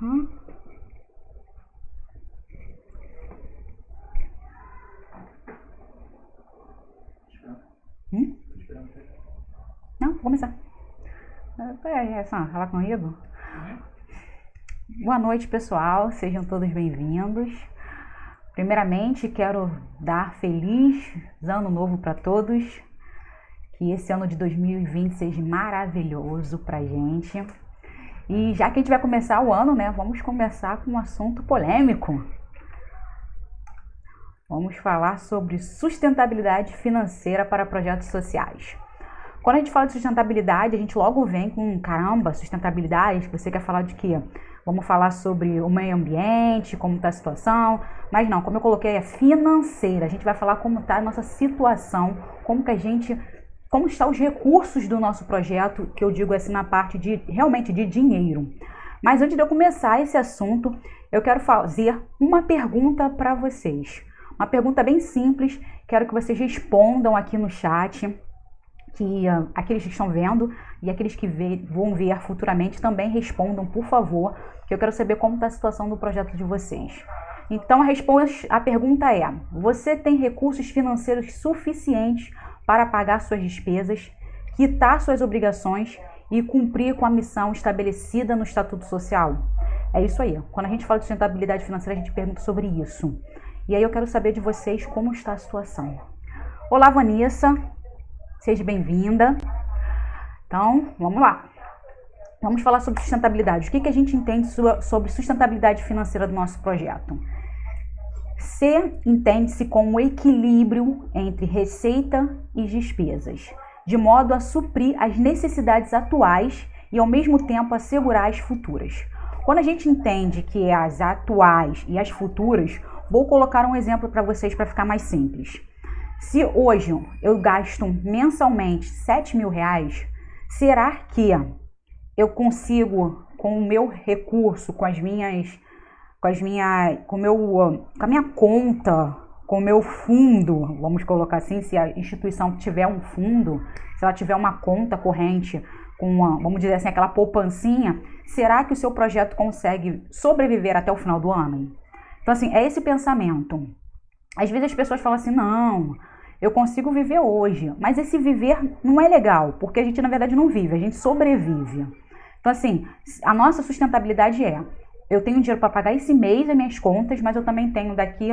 Hum? Não, vou começar. Falar comigo? Boa noite, pessoal. Sejam todos bem-vindos. Primeiramente, quero dar feliz ano novo para todos. Que esse ano de 2020 seja maravilhoso pra gente. E já que a gente vai começar o ano, né? Vamos começar com um assunto polêmico. Vamos falar sobre sustentabilidade financeira para projetos sociais. Quando a gente fala de sustentabilidade, a gente logo vem com, caramba, sustentabilidade, você quer falar de quê? Vamos falar sobre o meio ambiente, como está a situação, mas não, como eu coloquei, é financeira. A gente vai falar como está a nossa situação, como estão os recursos do nosso projeto, que eu digo assim na parte de realmente de dinheiro. Mas antes de eu começar esse assunto, eu quero fazer uma pergunta para vocês. Uma pergunta bem simples, quero que vocês respondam aqui no chat, que aqueles que estão vendo e aqueles que vão ver futuramente também respondam, por favor, que eu quero saber como está a situação do projeto de vocês. Então a pergunta é: você tem recursos financeiros suficientes para pagar suas despesas, quitar suas obrigações e cumprir com a missão estabelecida no Estatuto Social? É isso aí. Quando a gente fala de sustentabilidade financeira, a gente pergunta sobre isso. E aí eu quero saber de vocês como está a situação. Olá, Vanessa. Seja bem-vinda. Então, vamos lá. Vamos falar sobre sustentabilidade. O que a gente entende sobre sustentabilidade financeira do nosso projeto? Entende-se como um equilíbrio entre receita e despesas, de modo a suprir as necessidades atuais e, ao mesmo tempo, assegurar as futuras. Quando a gente entende que é as atuais e as futuras, vou colocar um exemplo para vocês para ficar mais simples. Se hoje eu gasto mensalmente R$7.000, será que eu consigo, com o meu recurso, com a minha conta, com o meu fundo, vamos colocar assim, se a instituição tiver um fundo, se ela tiver uma conta corrente com vamos dizer assim, aquela poupancinha, será que o seu projeto consegue sobreviver até o final do ano? Então assim, é esse pensamento. Às vezes as pessoas falam assim, não, eu consigo viver hoje, mas esse viver não é legal, porque a gente na verdade não vive, a gente sobrevive. Então assim, a nossa sustentabilidade eu tenho dinheiro para pagar esse mês as minhas contas, mas eu também tenho daqui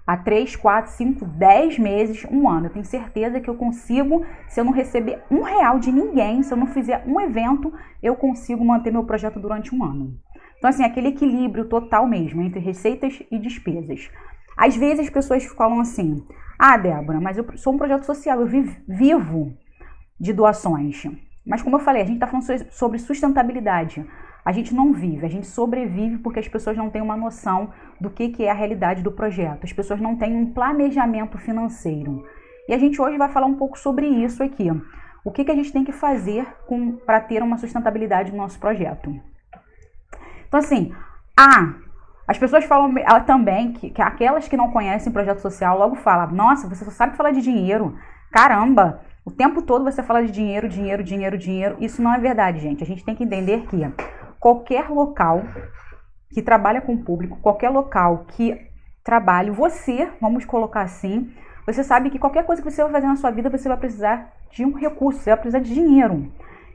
a 3, 4, 5, 10 meses, um ano. Eu tenho certeza que eu consigo, se eu não receber R$1 de ninguém, se eu não fizer um evento, eu consigo manter meu projeto durante um ano. Então assim, aquele equilíbrio total mesmo, entre receitas e despesas. Às vezes as pessoas falam assim, Débora, mas eu sou um projeto social, eu vivo de doações. Mas como eu falei, a gente está falando sobre sustentabilidade. A gente não vive, a gente sobrevive porque as pessoas não têm uma noção do que é a realidade do projeto. As pessoas não têm um planejamento financeiro. E a gente hoje vai falar um pouco sobre isso aqui. O que a gente tem que fazer para ter uma sustentabilidade no nosso projeto. Então assim, as pessoas falam também que aquelas que não conhecem projeto social logo falam, nossa, você só sabe falar de dinheiro, caramba, o tempo todo você fala de dinheiro, dinheiro, dinheiro, dinheiro. Isso não é verdade, gente. A gente tem que entender que qualquer local que trabalha com o público, qualquer local que trabalhe, vamos colocar assim, você sabe que qualquer coisa que você vai fazer na sua vida, você vai precisar de um recurso, você vai precisar de dinheiro.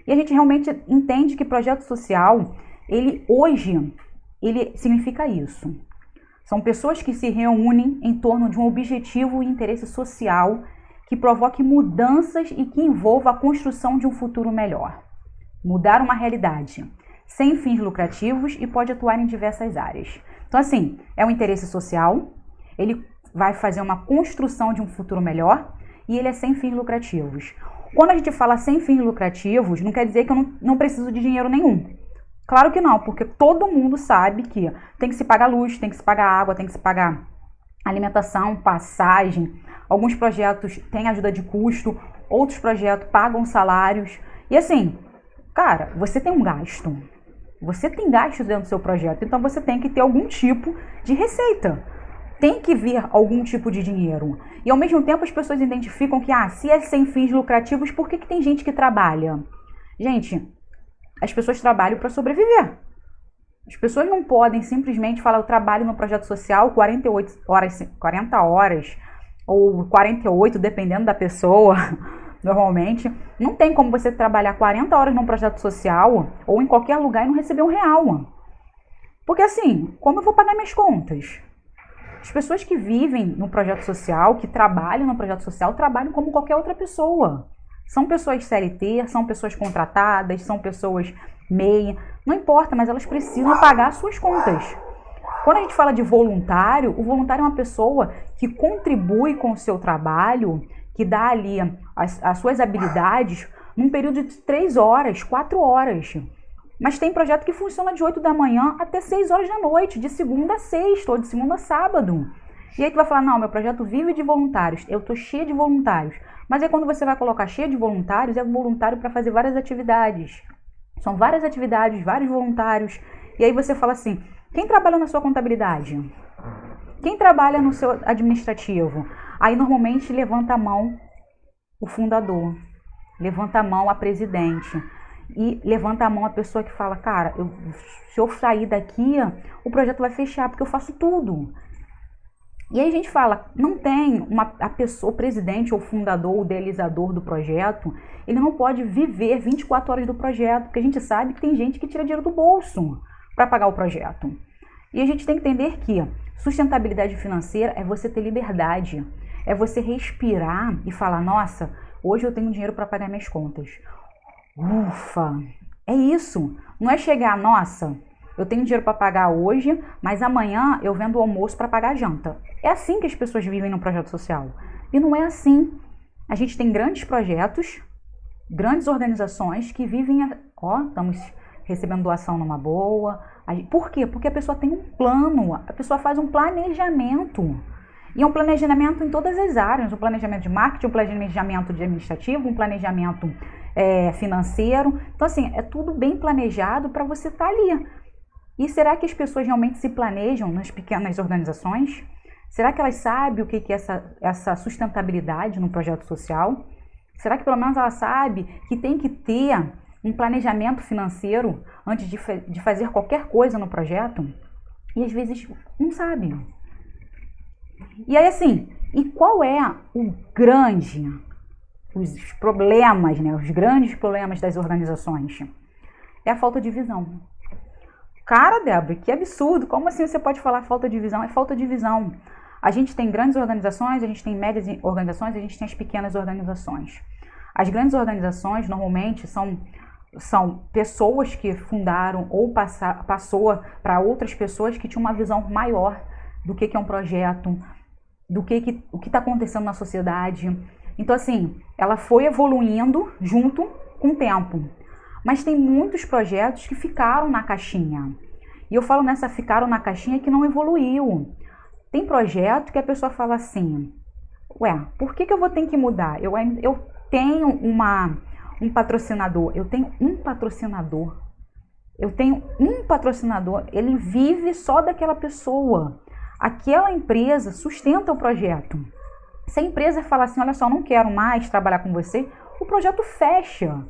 E a gente realmente entende que projeto social, hoje significa isso. São pessoas que se reúnem em torno de um objetivo e interesse social que provoque mudanças e que envolva a construção de um futuro melhor. Mudar uma realidade, sem fins lucrativos e pode atuar em diversas áreas. Então assim, é um interesse social, ele vai fazer uma construção de um futuro melhor e ele é sem fins lucrativos. Quando a gente fala sem fins lucrativos, não quer dizer que eu não preciso de dinheiro nenhum. Claro que não, porque todo mundo sabe que tem que se pagar luz, tem que se pagar água, tem que se pagar alimentação, passagem. Alguns projetos têm ajuda de custo, outros projetos pagam salários. E assim, cara, você tem um gasto. Você tem gastos dentro do seu projeto, então você tem que ter algum tipo de receita. Tem que vir algum tipo de dinheiro. E ao mesmo tempo as pessoas identificam que, se é sem fins lucrativos, por que tem gente que trabalha? Gente, as pessoas trabalham para sobreviver. As pessoas não podem simplesmente falar, eu trabalho no projeto social 40 horas, ou 48, dependendo da pessoa, normalmente. Não tem como você trabalhar 40 horas num projeto social, ou em qualquer lugar e não receber R$1. Porque assim, como eu vou pagar minhas contas? As pessoas que vivem no projeto social, que trabalham no projeto social, trabalham como qualquer outra pessoa. São pessoas CLT, são pessoas contratadas, são pessoas MEI, não importa, mas elas precisam pagar suas contas. Quando a gente fala de voluntário, o voluntário é uma pessoa que contribui com o seu trabalho, que dá ali as suas habilidades num período de 3 horas, 4 horas. Mas tem projeto que funciona de 8 da manhã até 6 horas da noite, de segunda a sexta ou de segunda a sábado. E aí tu vai falar, não, meu projeto vive de voluntários, eu tô cheia de voluntários. Mas aí quando você vai colocar cheia de voluntários, é voluntário para fazer várias atividades. São várias atividades, vários voluntários. E aí você fala assim, quem trabalha na sua contabilidade? Quem trabalha no seu administrativo? Aí normalmente levanta a mão o fundador, levanta a mão a presidente. E levanta a mão a pessoa que fala, cara, se eu sair daqui, o projeto vai fechar, porque eu faço tudo. E aí a gente fala, não tem a pessoa, o presidente ou fundador, o idealizador do projeto, ele não pode viver 24 horas do projeto, porque a gente sabe que tem gente que tira dinheiro do bolso para pagar o projeto. E a gente tem que entender que sustentabilidade financeira é você ter liberdade, é você respirar e falar, nossa, hoje eu tenho dinheiro para pagar minhas contas. Ufa, é isso. Não é chegar, nossa, eu tenho dinheiro para pagar hoje, mas amanhã eu vendo o almoço para pagar a janta. É assim que as pessoas vivem no projeto social. E não é assim. A gente tem grandes projetos, grandes organizações que vivem, estamos recebendo doação numa boa. Por quê? Porque a pessoa tem um plano, a pessoa faz um planejamento. E é um planejamento em todas as áreas, um planejamento de marketing, um planejamento de administrativo, um planejamento financeiro. Então, assim, é tudo bem planejado para você estar ali. E será que as pessoas realmente se planejam nas pequenas organizações? Será que elas sabem o que é essa sustentabilidade no projeto social? Será que pelo menos ela sabe que tem que ter um planejamento financeiro antes de fazer qualquer coisa no projeto? E às vezes não sabem. E aí assim, e qual é os problemas, né? Os grandes problemas das organizações? É a falta de visão. Cara, Débora, que absurdo! Como assim você pode falar falta de visão? É falta de visão. A gente tem grandes organizações, a gente tem médias organizações, a gente tem as pequenas organizações. As grandes organizações, normalmente, são pessoas que fundaram ou passou para outras pessoas que tinham uma visão maior do que é um projeto, o que está acontecendo na sociedade. Então, assim, ela foi evoluindo junto com o tempo. Mas tem muitos projetos que ficaram na caixinha. E eu falo nessa ficaram na caixinha que não evoluiu. Tem projeto que a pessoa fala assim, por que eu vou ter que mudar? Eu tenho um patrocinador, eu tenho um patrocinador, ele vive só daquela pessoa. Aquela empresa sustenta o projeto. Se a empresa falar assim, olha só, não quero mais trabalhar com você, o projeto fecha.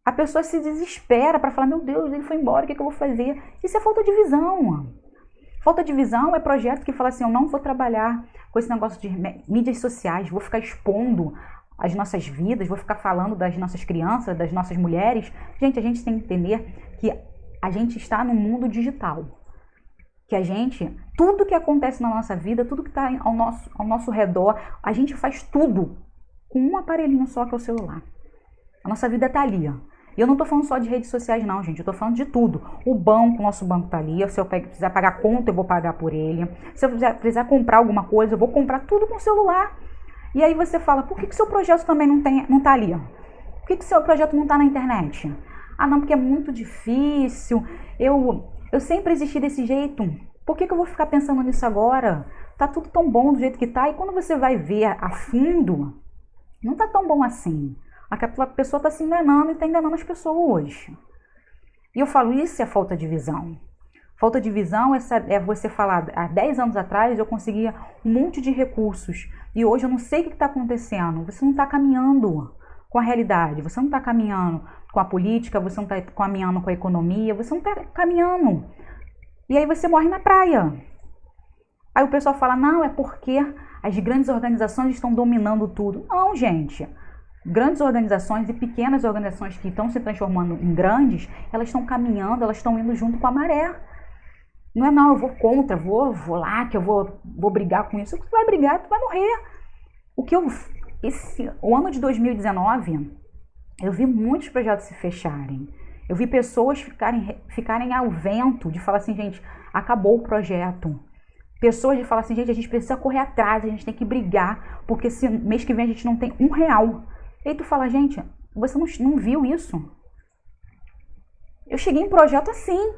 A pessoa se desespera para falar, meu Deus, ele foi embora, o que eu vou fazer? Isso é falta de visão. Falta de visão é projeto que fala assim, eu não vou trabalhar com esse negócio de mídias sociais, vou ficar expondo as nossas vidas, vou ficar falando das nossas crianças, das nossas mulheres. Gente, a gente tem que entender que a gente está no mundo digital. Que tudo que acontece na nossa vida, tudo que está ao nosso redor, a gente faz tudo com um aparelhinho só que é o celular. A nossa vida está ali, E eu não estou falando só de redes sociais não, gente. Eu estou falando de tudo. O nosso banco está ali. Se eu precisar pagar conta, eu vou pagar por ele. Se eu precisar comprar alguma coisa, eu vou comprar tudo com o celular. E aí você fala, por que seu projeto também não está ali? Por que seu projeto não está na internet? Ah, não, porque é muito difícil. Eu sempre existi desse jeito. Por que eu vou ficar pensando nisso agora? Tá tudo tão bom do jeito que tá. E quando você vai ver a fundo, não tá tão bom assim. Aquela pessoa está se enganando e está enganando as pessoas hoje. E eu falo, isso é falta de visão. Falta de visão é você falar, há 10 anos atrás eu conseguia um monte de recursos e hoje eu não sei o que está acontecendo. Você não está caminhando com a realidade, você não está caminhando com a política, você não está caminhando com a economia, você não está caminhando. E aí você morre na praia. Aí o pessoal fala, não, é porque as grandes organizações estão dominando tudo. Não, gente. Grandes organizações e pequenas organizações que estão se transformando em grandes, elas estão caminhando, elas estão indo junto com a maré. Não é não, eu vou contra, vou lá, que eu vou brigar com isso. Tu vai brigar, tu vai morrer. O ano de 2019, eu vi muitos projetos se fecharem. Eu vi pessoas ficarem ao vento de falar assim, gente, acabou o projeto. Pessoas de falar assim, gente, a gente precisa correr atrás, a gente tem que brigar, porque mês que vem a gente não tem R$1. E aí tu fala, gente, você não viu isso? Eu cheguei em projeto assim.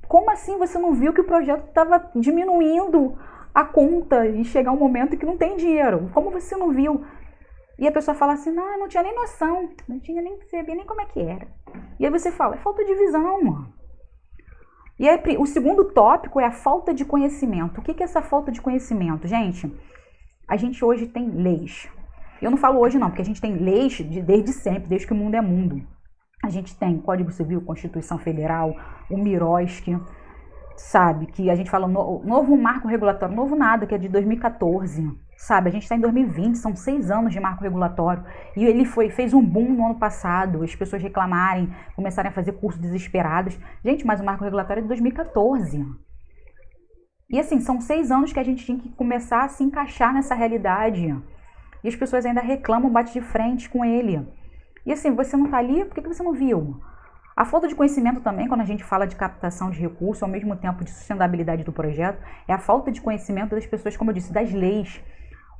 Como assim você não viu que o projeto estava diminuindo a conta e chegar um momento que não tem dinheiro? Como você não viu? E a pessoa fala assim, não, eu não tinha nem noção, não tinha nem sabia nem como é que era. E aí você fala, é falta de visão, mano. E aí, o segundo tópico é a falta de conhecimento. O que é essa falta de conhecimento? Gente, a gente hoje tem leis. Eu não falo hoje não, porque a gente tem leis desde sempre, desde que o mundo é mundo. A gente tem Código Civil, Constituição Federal, o MIROSC, sabe? Que a gente fala novo marco regulatório, novo nada, que é de 2014, sabe? A gente está em 2020, são 6 anos de marco regulatório. E ele fez um boom no ano passado, as pessoas reclamarem, começarem a fazer cursos desesperados. Gente, mas o marco regulatório é de 2014. E assim, são 6 anos que a gente tinha que começar a se encaixar nessa realidade. E as pessoas ainda reclamam, bate de frente com ele. E assim, você não está ali, por que você não viu? A falta de conhecimento também, quando a gente fala de captação de recursos, ao mesmo tempo de sustentabilidade do projeto, é a falta de conhecimento das pessoas, como eu disse, das leis.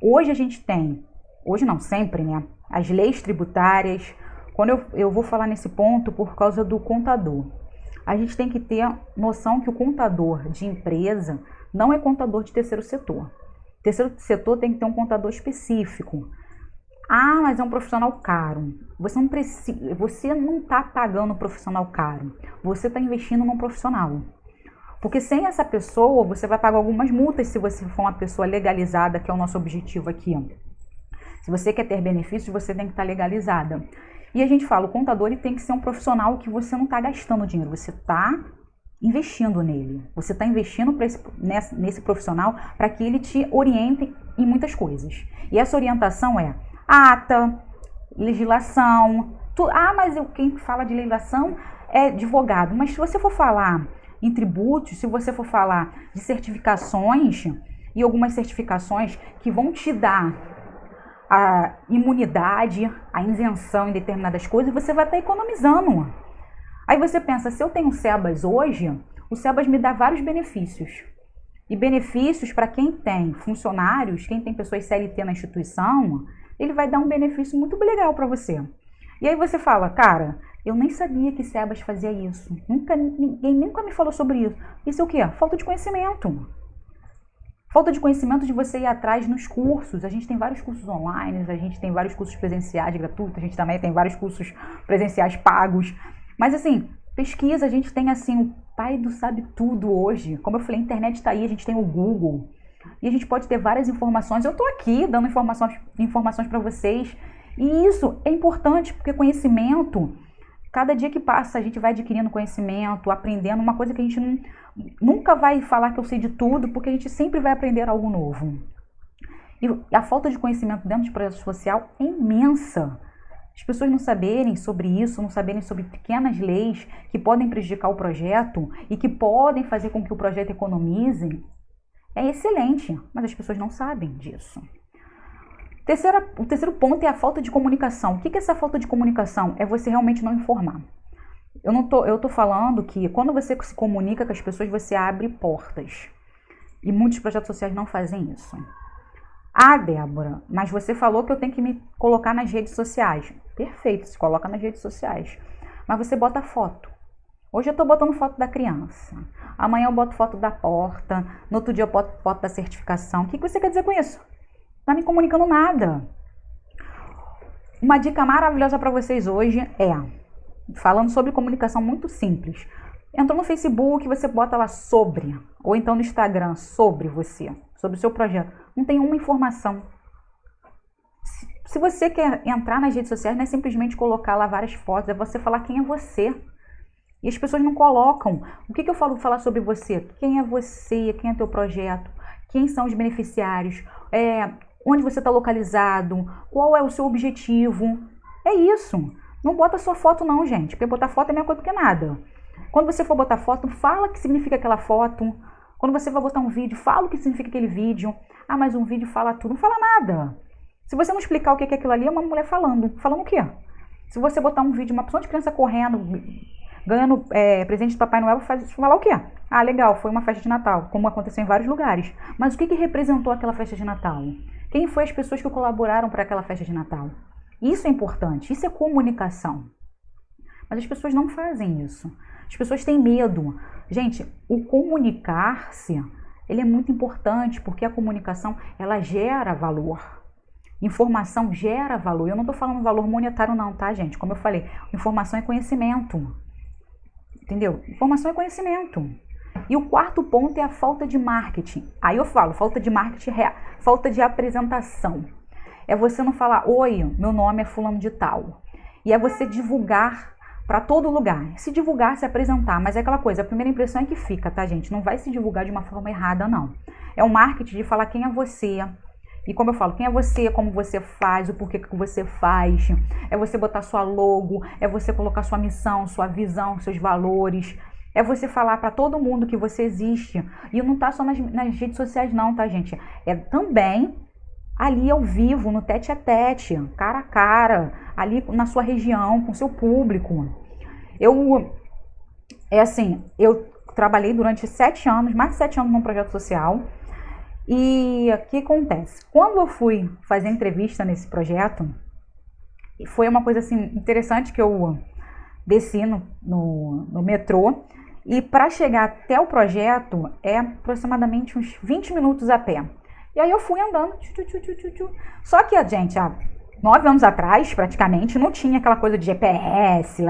Hoje a gente tem, hoje não, sempre, né? As leis tributárias. Quando eu vou falar nesse ponto por causa do contador. A gente tem que ter noção que o contador de empresa não é contador de terceiro setor. Terceiro setor tem que ter um contador específico. Ah, mas é um profissional caro. Você não está pagando um profissional caro. Você está investindo num profissional. Porque sem essa pessoa, você vai pagar algumas multas se você for uma pessoa legalizada, que é o nosso objetivo aqui. Se você quer ter benefícios, você tem que estar legalizada. E a gente fala, o contador ele tem que ser um profissional que você não está gastando dinheiro, você está investindo nele. Você está investindo nesse profissional para que ele te oriente em muitas coisas. E essa orientação é ata, legislação. Mas quem fala de legislação é advogado. Mas se você for falar em tributos, se você for falar de certificações e algumas certificações que vão te dar a imunidade, a isenção em determinadas coisas, você vai estar economizando. Aí você pensa, se eu tenho o SEBAS hoje, o SEBAS me dá vários benefícios. E benefícios para quem tem funcionários, quem tem pessoas CLT na instituição, ele vai dar um benefício muito legal para você. E aí você fala, cara, eu nem sabia que SEBAS fazia isso. Ninguém nunca me falou sobre isso. Isso é o quê? Falta de conhecimento. Falta de conhecimento de você ir atrás nos cursos. A gente tem vários cursos online, a gente tem vários cursos presenciais gratuitos, a gente também tem vários cursos presenciais pagos. Mas assim, pesquisa, a gente tem assim, o pai do sabe tudo hoje. Como eu falei, a internet está aí, a gente tem o Google. E a gente pode ter várias informações. Eu estou aqui dando informações para vocês. E isso é importante, porque conhecimento, cada dia que passa, a gente vai adquirindo conhecimento, aprendendo. Uma coisa que a gente nunca vai falar que eu sei de tudo, porque a gente sempre vai aprender algo novo. E a falta de conhecimento dentro de projeto social é imensa. As pessoas não saberem sobre isso, não saberem sobre pequenas leis que podem prejudicar o projeto e que podem fazer com que o projeto economize, é excelente, mas as pessoas não sabem disso. O terceiro ponto é a falta de comunicação. O que é essa falta de comunicação? É você realmente não informar. Eu tô falando que quando você se comunica com as pessoas, você abre portas. E muitos projetos sociais não fazem isso. Ah, Débora, mas você falou que eu tenho que me colocar nas redes sociais. Perfeito, se coloca nas redes sociais. Mas você bota foto. Hoje eu tô botando foto da criança. Amanhã eu boto foto da porta. No outro dia eu boto foto da certificação. O que você quer dizer com isso? Não tá me comunicando nada. Uma dica maravilhosa para vocês hoje é, falando sobre comunicação muito simples. Entrou no Facebook, você bota lá sobre, ou então no Instagram, sobre você, sobre o seu projeto. Não tem uma informação. Se você quer entrar nas redes sociais, não é simplesmente colocar lá várias fotos, é você falar quem é você. E as pessoas não colocam. O que eu falo falar sobre você? Quem é você? Quem é teu projeto? Quem são os beneficiários? Onde você está localizado? Qual é o seu objetivo? É isso. Não bota sua foto não, gente. Porque botar foto é a mesma coisa do que nada. Quando você for botar foto, fala o que significa aquela foto. Quando você vai botar um vídeo, fala o que significa aquele vídeo. Ah, mas um vídeo fala tudo. Não fala nada. Se você não explicar o que é aquilo ali, é uma mulher falando. Falando o quê? Se você botar um vídeo, uma pessoa de criança correndo, ganhando presente de Papai Noel, falar o quê? Ah, legal, foi uma festa de Natal, como aconteceu em vários lugares. Mas o que representou aquela festa de Natal? Quem foi as pessoas que colaboraram para aquela festa de Natal? Isso é importante, isso é comunicação. Mas as pessoas não fazem isso. As pessoas têm medo. Gente, o comunicar-se, ele é muito importante, porque a comunicação, ela gera valor. Informação gera valor. Eu não estou falando valor monetário não, tá, gente? Como eu falei, informação é conhecimento. Entendeu? Informação é conhecimento. E o quarto ponto é a falta de marketing. Aí eu falo, falta de marketing, falta de apresentação. É você não falar, oi, meu nome é fulano de tal. E é você divulgar para todo lugar. Se divulgar, se apresentar. Mas é aquela coisa, a primeira impressão é que fica, tá, gente? Não vai se divulgar de uma forma errada, não. É o marketing de falar quem é você. E como eu falo, quem é você, como você faz, o porquê que você faz. É você botar sua logo, é você colocar sua missão, sua visão, seus valores. É você falar para todo mundo que você existe. E não tá só nas redes sociais não, tá, gente? É também ali ao vivo, no tete a tete, cara a cara, ali na sua região, com seu público. Eu trabalhei durante 7 anos, mais de 7 anos num projeto social. E o que acontece? Quando eu fui fazer entrevista nesse projeto, foi uma coisa assim interessante que eu desci no metrô e para chegar até o projeto é aproximadamente uns 20 minutos a pé. E aí eu fui andando, só que a gente, há 9 anos atrás, praticamente, não tinha aquela coisa de GPS,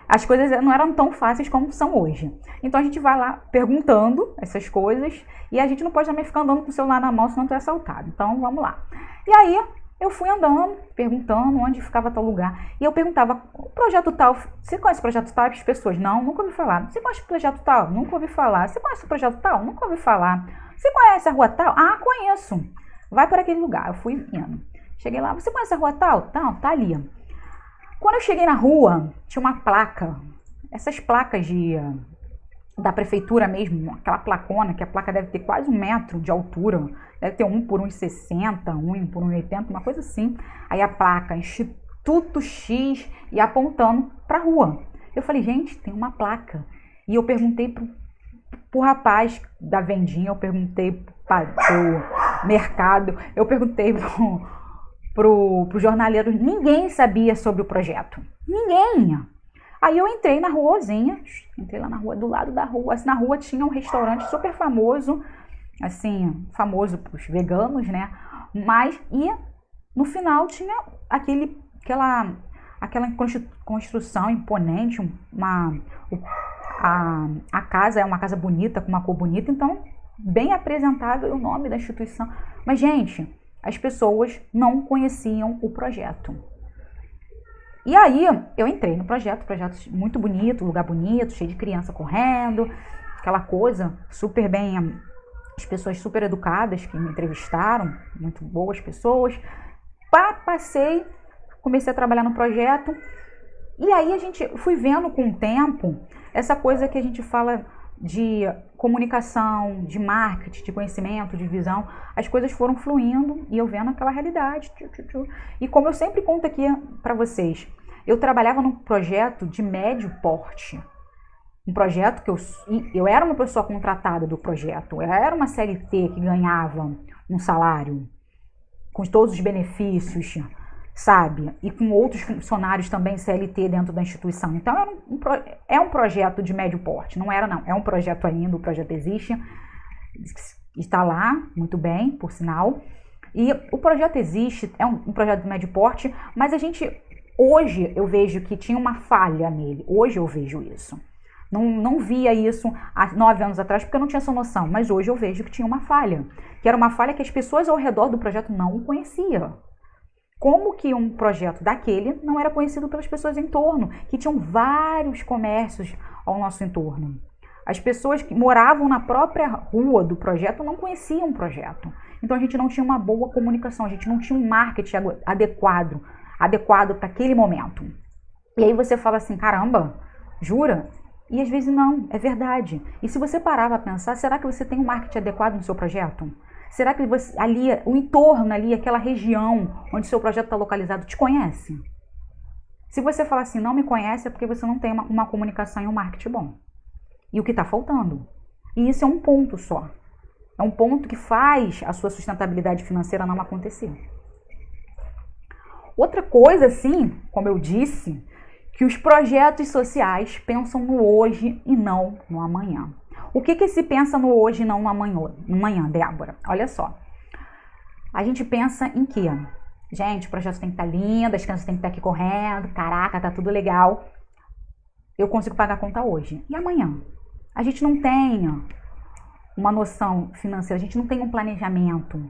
as coisas não eram tão fáceis como são hoje. Então a gente vai lá perguntando essas coisas e a gente não pode também ficar andando com o celular na mão senão tu é assaltado. Então vamos lá. E aí eu fui andando, perguntando onde ficava tal lugar. E eu perguntava, o projeto tal, você conhece o projeto tal? As pessoas, não, nunca ouvi falar. Você conhece o projeto tal? Nunca ouvi falar. Você conhece o projeto tal? Nunca ouvi falar. Você conhece a rua tal? Ah, conheço. Vai para aquele lugar. Eu fui indo. Cheguei lá, você conhece a rua tal? Não, tá ali. Quando eu cheguei na rua, tinha uma placa, essas placas da prefeitura mesmo, aquela placona, que a placa deve ter quase 1 metro de altura, deve ter 1 por 1,60, 1 por 1,80, uma coisa assim. Aí a placa, Instituto X, e apontando pra rua. Eu falei, gente, tem uma placa. E eu perguntei pro rapaz da vendinha, eu perguntei pro mercado, eu perguntei pro jornaleiro, ninguém sabia sobre o projeto. Ninguém. Aí eu entrei na ruazinha, entrei lá na rua, do lado da rua. Assim, na rua tinha um restaurante super famoso, assim, famoso pros veganos, né? Mas, e no final tinha aquela construção imponente, a casa é uma casa bonita, com uma cor bonita, então, bem apresentável o nome da instituição. Mas, gente, as pessoas não conheciam o projeto. E aí, eu entrei no projeto muito bonito, lugar bonito, cheio de criança correndo, aquela coisa super bem, as pessoas super educadas que me entrevistaram, muito boas pessoas. Passei, comecei a trabalhar no projeto, e aí fui vendo com o tempo essa coisa que a gente fala de comunicação, de marketing, de conhecimento, de visão, as coisas foram fluindo e eu vendo aquela realidade. E como eu sempre conto aqui para vocês, eu trabalhava num projeto de médio porte, um projeto que eu era uma pessoa contratada do projeto, eu era uma CLT que ganhava um salário com todos os benefícios, sabe? E com outros funcionários também CLT dentro da instituição. Então é um projeto de médio porte, não era não, é um projeto ainda, o projeto existe, está lá, muito bem, por sinal. E o projeto existe, é um projeto de médio porte, mas hoje eu vejo que tinha uma falha nele, hoje eu vejo isso. Não via isso há 9 anos atrás, porque eu não tinha essa noção, mas hoje eu vejo que tinha uma falha, que era uma falha que as pessoas ao redor do projeto não conheciam. Como que um projeto daquele não era conhecido pelas pessoas em torno, que tinham vários comércios ao nosso entorno. As pessoas que moravam na própria rua do projeto não conheciam o projeto. Então a gente não tinha uma boa comunicação, a gente não tinha um marketing adequado para aquele momento. E aí você fala assim, caramba, jura? E às vezes não, é verdade. E se você parar para pensar, será que você tem um marketing adequado no seu projeto? Será que você, ali, o entorno ali, aquela região onde seu projeto está localizado, te conhece? Se você falar assim, não me conhece, é porque você não tem uma comunicação e um marketing bom. E o que está faltando? E isso é um ponto só. É um ponto que faz a sua sustentabilidade financeira não acontecer. Outra coisa, assim, como eu disse, que os projetos sociais pensam no hoje e não no amanhã. O que se pensa no hoje e não no amanhã, Débora? Olha só. A gente pensa em quê? Gente, o projeto tem que estar lindo, as crianças têm que estar aqui correndo, caraca, tá tudo legal. Eu consigo pagar a conta hoje. E amanhã? A gente não tem uma noção financeira, a gente não tem um planejamento.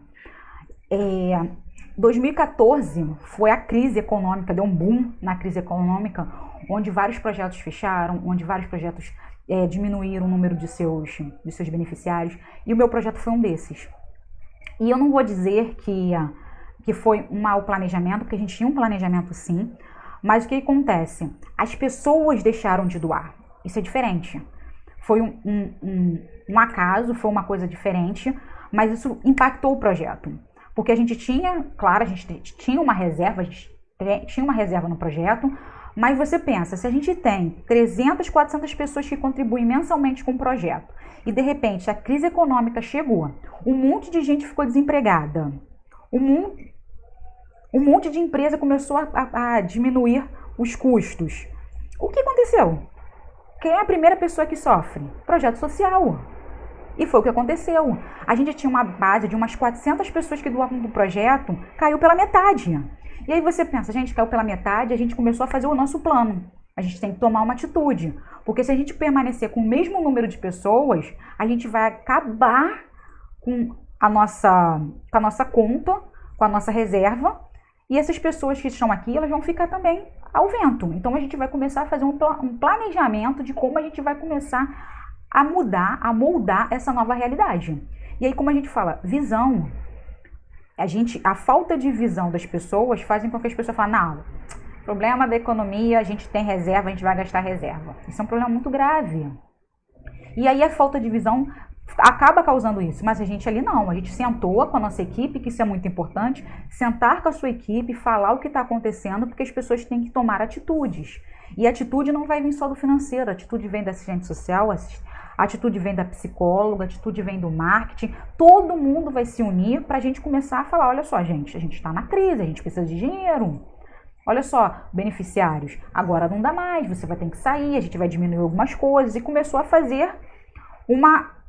2014 foi a crise econômica, deu um boom na crise econômica, onde vários projetos fecharam, onde vários projetos diminuíram o número de seus beneficiários, e o meu projeto foi um desses. E eu não vou dizer que foi um mau planejamento, porque a gente tinha um planejamento sim, mas o que acontece? As pessoas deixaram de doar, isso é diferente. Foi um acaso, foi uma coisa diferente, mas isso impactou o projeto. Porque a gente tinha, claro, a gente tinha uma reserva, a gente tinha uma reserva no projeto, mas você pensa, se a gente tem 300, 400 pessoas que contribuem mensalmente com o projeto, e de repente a crise econômica chegou, um monte de gente ficou desempregada, um monte de empresa começou a diminuir os custos. O que aconteceu? Quem é a primeira pessoa que sofre? Projeto social. E foi o que aconteceu. A gente tinha uma base de umas 400 pessoas que doavam do projeto, caiu pela metade. E aí você pensa, gente, caiu pela metade, a gente começou a fazer o nosso plano. A gente tem que tomar uma atitude. Porque se a gente permanecer com o mesmo número de pessoas, a gente vai acabar com a nossa conta, com a nossa reserva, e essas pessoas que estão aqui, elas vão ficar também ao vento. Então a gente vai começar a fazer um planejamento de como a gente vai começar a mudar, a moldar essa nova realidade. E aí, como a gente fala, visão, a falta de visão das pessoas fazem com que as pessoas falem, não, problema da economia, a gente tem reserva, a gente vai gastar reserva. Isso é um problema muito grave. E aí a falta de visão acaba causando isso, mas a gente ali não, a gente sentou com a nossa equipe, que isso é muito importante, sentar com a sua equipe, falar o que está acontecendo, porque as pessoas têm que tomar atitudes. E a atitude não vai vir só do financeiro, a atitude vem da assistente social, a atitude vem da psicóloga, a atitude vem do marketing, todo mundo vai se unir para a gente começar a falar, olha só, gente, a gente está na crise, a gente precisa de dinheiro. Olha só, beneficiários, agora não dá mais, você vai ter que sair, a gente vai diminuir algumas coisas, e começou a fazer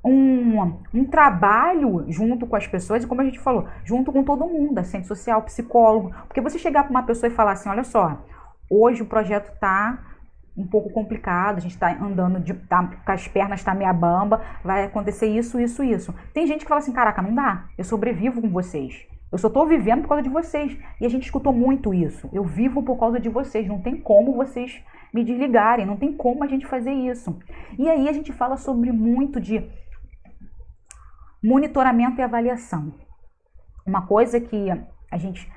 um trabalho junto com as pessoas, e como a gente falou, junto com todo mundo, assistente social, psicólogo, porque você chegar para uma pessoa e falar assim, olha só, hoje o projeto está um pouco complicado, a gente está andando, com as pernas está meia bamba, vai acontecer isso, isso, isso. Tem gente que fala assim, caraca, não dá, eu sobrevivo com vocês, eu só estou vivendo por causa de vocês, e a gente escutou muito isso, eu vivo por causa de vocês, não tem como vocês me desligarem, não tem como a gente fazer isso. E aí a gente fala sobre muito de monitoramento e avaliação. Uma coisa que a gente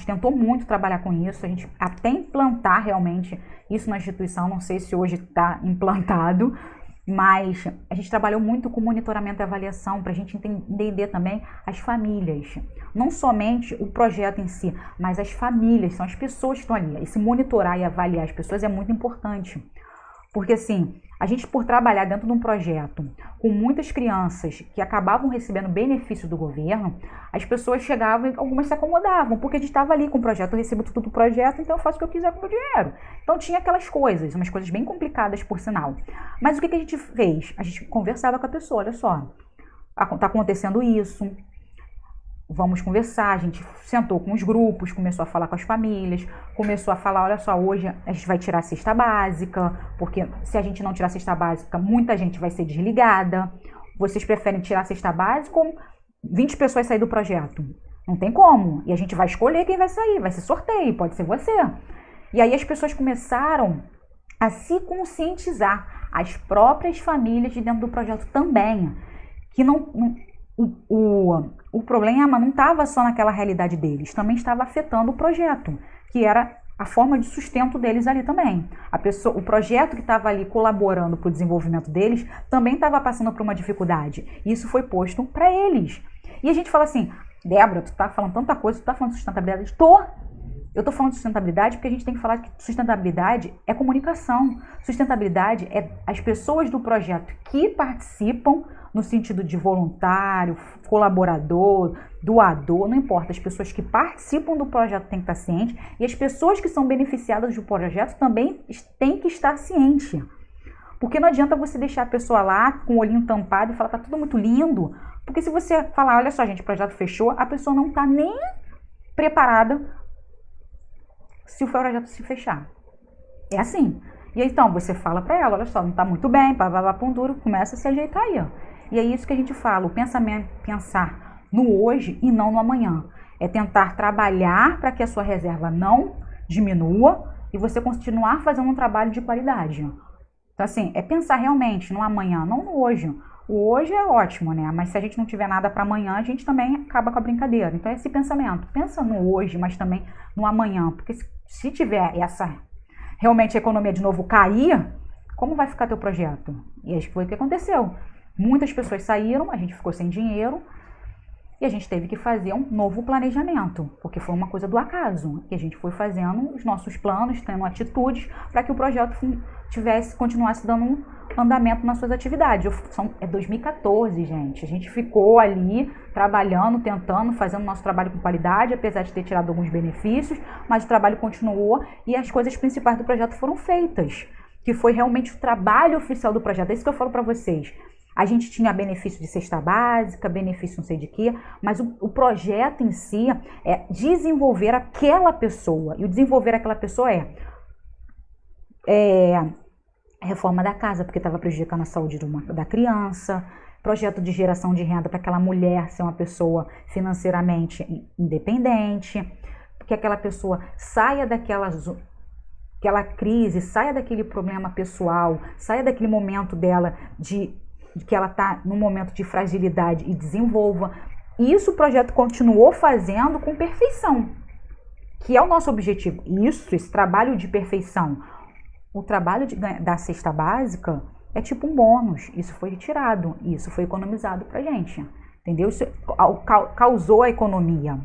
tentou muito trabalhar com isso, a gente até implantar realmente isso na instituição, não sei se hoje está implantado, mas a gente trabalhou muito com monitoramento e avaliação para a gente entender também as famílias. Não somente o projeto em si, mas as famílias, são as pessoas que estão ali. Esse monitorar e avaliar as pessoas é muito importante. Porque assim, a gente por trabalhar dentro de um projeto com muitas crianças que acabavam recebendo benefício do governo, as pessoas chegavam e algumas se acomodavam, porque a gente estava ali com o projeto, eu recebo tudo do projeto, então eu faço o que eu quiser com o meu dinheiro. Então tinha aquelas coisas, umas coisas bem complicadas por sinal. Mas o que a gente fez? A gente conversava com a pessoa, olha só, está acontecendo isso, vamos conversar, a gente sentou com os grupos, começou a falar com as famílias, começou a falar, olha só, hoje a gente vai tirar a cesta básica, porque se a gente não tirar a cesta básica, muita gente vai ser desligada. Vocês preferem tirar a cesta básica ou 20 pessoas sair do projeto? Não tem como. E a gente vai escolher quem vai sair, vai ser sorteio, pode ser você. E aí as pessoas começaram a se conscientizar, as próprias famílias de dentro do projeto também, que o problema não estava só naquela realidade deles, também estava afetando o projeto, que era a forma de sustento deles ali também. O projeto que estava ali colaborando para o desenvolvimento deles também estava passando por uma dificuldade. E isso foi posto para eles. E a gente fala assim, Débora, tu tá falando tanta coisa, tu tá falando de sustentabilidade? Eu tô falando de sustentabilidade porque a gente tem que falar que sustentabilidade é comunicação. Sustentabilidade é as pessoas do projeto que participam no sentido de voluntário, colaborador, doador, não importa. As pessoas que participam do projeto têm que estar cientes e as pessoas que são beneficiadas do projeto também têm que estar cientes. Porque não adianta você deixar a pessoa lá com o olhinho tampado e falar, tá tudo muito lindo. Porque se você falar, olha só, gente, o projeto fechou, a pessoa não tá nem preparada se o projeto se fechar. É assim. E aí, então, você fala para ela, olha só, não tá muito bem, pum duro, começa a se ajeitar aí, ó. E é isso que a gente fala, o pensamento, pensar no hoje e não no amanhã. É tentar trabalhar para que a sua reserva não diminua e você continuar fazendo um trabalho de qualidade. Então, assim, é pensar realmente no amanhã, não no hoje. O hoje é ótimo, né? Mas se a gente não tiver nada para amanhã, a gente também acaba com a brincadeira. Então, esse pensamento, pensa no hoje, mas também no amanhã. Porque se tiver realmente a economia de novo cair, como vai ficar teu projeto? E aí foi o que aconteceu. Muitas pessoas saíram, a gente ficou sem dinheiro e a gente teve que fazer um novo planejamento, porque foi uma coisa do acaso. E a gente foi fazendo os nossos planos, tendo atitudes para que o projeto continuasse dando um andamento nas suas atividades. É 2014, gente. A gente ficou ali trabalhando, tentando, fazendo nosso trabalho com qualidade, apesar de ter tirado alguns benefícios, mas o trabalho continuou e as coisas principais do projeto foram feitas, que foi realmente o trabalho oficial do projeto. É isso que eu falo para vocês. A gente tinha benefício de cesta básica, benefício não sei de quê, mas o projeto em si é desenvolver aquela pessoa. E o desenvolver aquela pessoa é reforma da casa, porque estava prejudicando a saúde da criança, projeto de geração de renda para aquela mulher ser uma pessoa financeiramente independente, que aquela pessoa saia daquela crise, saia daquele problema pessoal, saia daquele momento dela de que ela está num momento de fragilidade e desenvolva. E isso o projeto continuou fazendo com perfeição, que é o nosso objetivo. Esse trabalho de perfeição. O trabalho da cesta básica é tipo um bônus. Isso foi retirado, isso foi economizado pra gente. Entendeu? Isso causou a economia.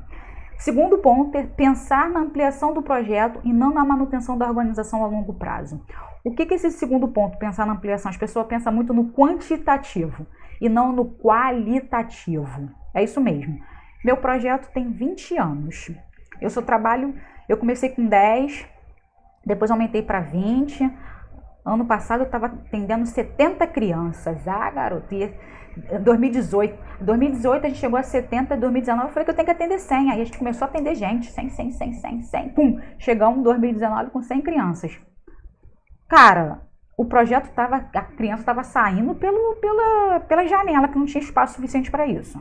Segundo ponto é pensar na ampliação do projeto e não na manutenção da organização a longo prazo. O que é esse segundo ponto, pensar na ampliação? As pessoas pensam muito no quantitativo e não no qualitativo. É isso mesmo. Meu projeto tem 20 anos. Eu comecei com 10, depois aumentei para 20. Ano passado eu estava atendendo 70 crianças. Ah, garoto, e 2018 a gente chegou a 70, 2019 eu falei que eu tenho que atender 100. Aí a gente começou a atender gente, 100. Pum, chegamos em 2019 com 100 crianças. Cara, o projeto a criança estava saindo pela janela, que não tinha espaço suficiente para isso.